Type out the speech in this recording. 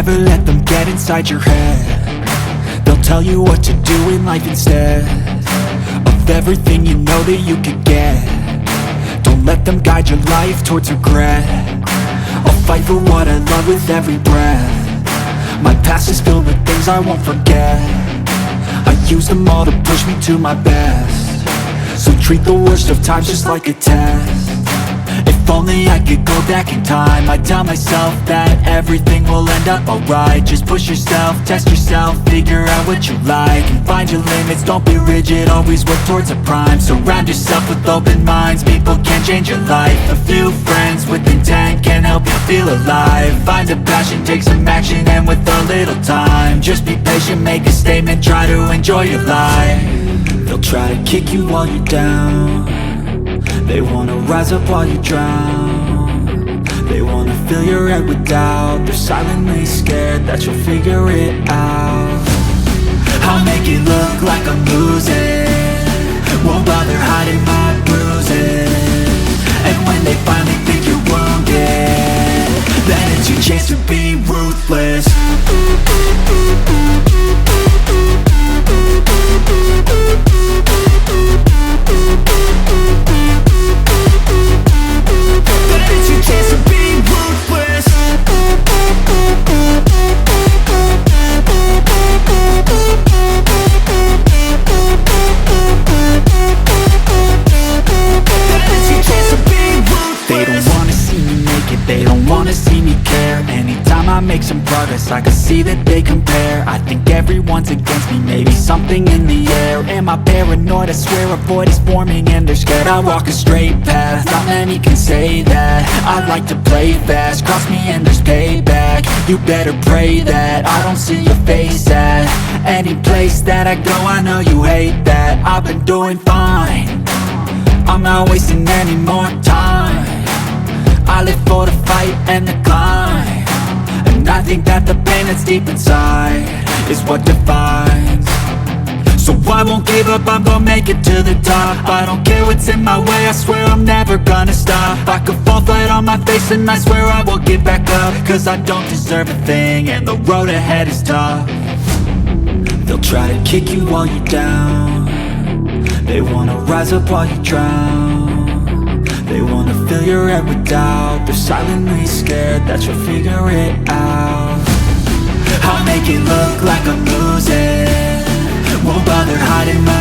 never let them get inside your head. They'll tell you what to do in life instead of everything you know that you could get. Don't let them guide your life towards regret. I'll fight for what I love with every breath. My past is filled with things I won't forget. I use them all to push me to my best. So treat the worst of times just like a test. If only I could go back in time, I'd tell myself that everything will end up alright. Just push yourself, test yourself, figure out what you like, and find your limits, don't be rigid, always work towards a prime. Surround yourself with open minds, people can change your life. A few friends with intent can help you feel alive. Find a passion, take some action, and with a little time, just be patient, make a statement, try to enjoy your life. They'll try to kick you while you're down. They wanna rise up while you drown. They wanna fill your head with doubt. They're silently scared that you'll figure it out. I'll make it look like I'm losing, won't bother hiding my bruises. And when they finally think you're wounded, then it's your chance to be ruthless. Make some progress, I can see that they compare. I think everyone's against me, maybe something in the air. Am I paranoid? I swear a void is forming and they're scared. I walk a straight path, not many can say that. I like to play fast, cross me and there's payback. You better pray that I don't see your face at any place that I go. I know you hate that. I've been doing fine, I'm not wasting any more time. I live for the fight and the climb, and I think that the pain that's deep inside is what defines. So I won't give up, I'm gonna make it to the top. I don't care what's in my way, I swear I'm never gonna stop. I could fall flat on my face and I swear I will get back up, cause I don't deserve a thing and the road ahead is tough. They'll try to kick you while you're down. They wanna rise up while you drown. They wanna fill your head with doubt. They're silently scared that you'll figure it out. I'll make it look like I'm losing, won't bother hiding my